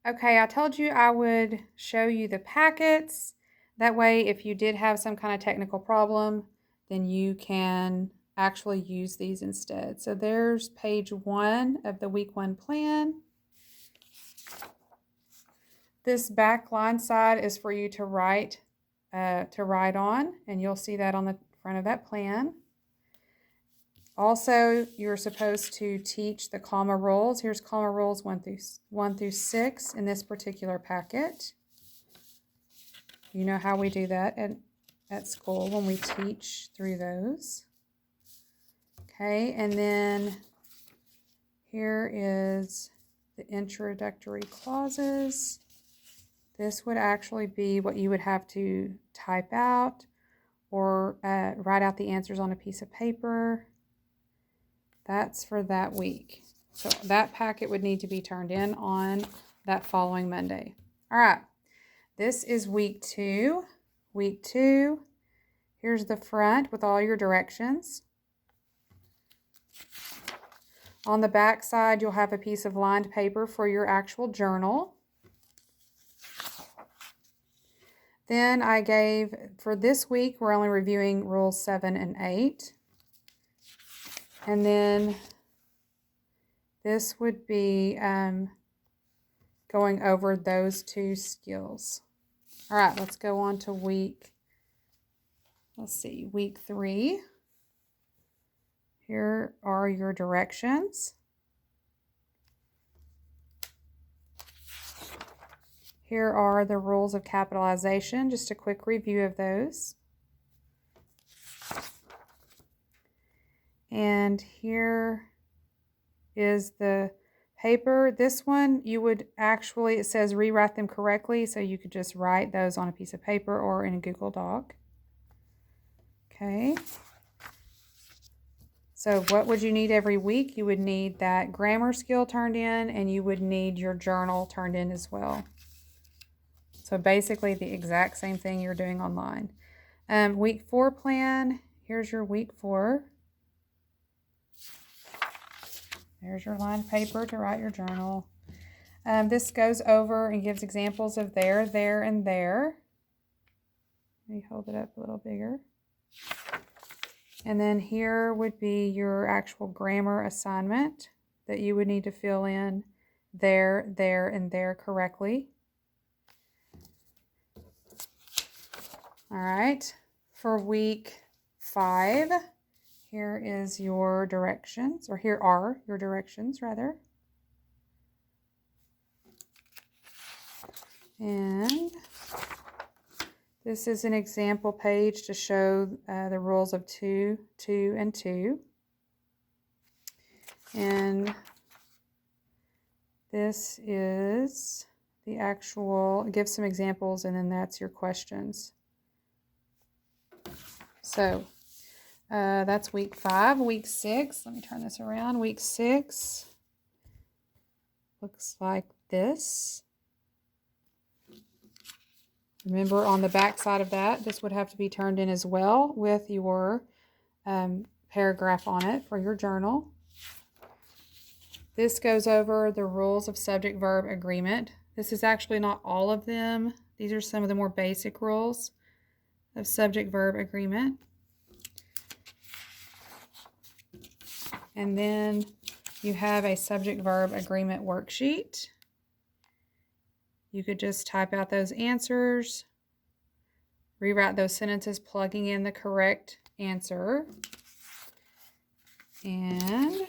Okay, I told you I would show you the packets. That way, if you did have some kind of technical problem, then you can actually use these instead. So there's page 1 of the week 1 plan. This back line side is for you to write on, and you'll see that on the front of that plan. Also, you're supposed to teach the comma rules. Here's comma rules 1 through 6 in this particular packet. You know how we do that at school when we teach through those. Okay, and then here is the introductory clauses. This would actually be what you would have to type out or write out the answers on a piece of paper. That's for that week. So that packet would need to be turned in on that following Monday. All right, this is week 2. Week 2, here's the front with all your directions. On the back side, you'll have a piece of lined paper for your actual journal. Then I gave, for this week, we're only reviewing rules 7 and 8. And then this would be going over those 2 skills. All right, let's go on to week 3. Here are your directions. Here are the rules of capitalization, just a quick review of those. And here is the paper. This one, you would actually, it says rewrite them correctly, so you could just write those on a piece of paper or in a Google Doc. Okay. So what would you need every week? You would need that grammar skill turned in, and you would need your journal turned in as well. So basically the exact same thing you're doing online. Week 4 plan, here's your week 4. There's your lined paper to write your journal. This goes over and gives examples of there, there, and there. Let me hold it up a little bigger. And then here would be your actual grammar assignment that you would need to fill in there, there, and there correctly. All right, for week 5, here is your directions, or here are your directions rather. And this is an example page to show the rules of 2, 2, and 2. And this is the actual, it gives some examples, and then that's your questions. So that's week 5. Week 6, let me turn this around. Week 6 looks like this. Remember, on the back side of that, this would have to be turned in as well with your paragraph on it for your journal. This goes over the rules of subject-verb agreement. This is actually not all of them. These are some of the more basic rules of subject-verb agreement. And then you have a subject-verb agreement worksheet. You could just type out those answers, rewrite those sentences, plugging in the correct answer. And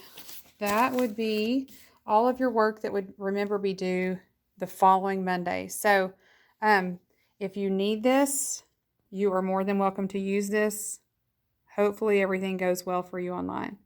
that would be all of your work that would, remember, be due the following Monday. So if you need this, you are more than welcome to use this. Hopefully everything goes well for you online.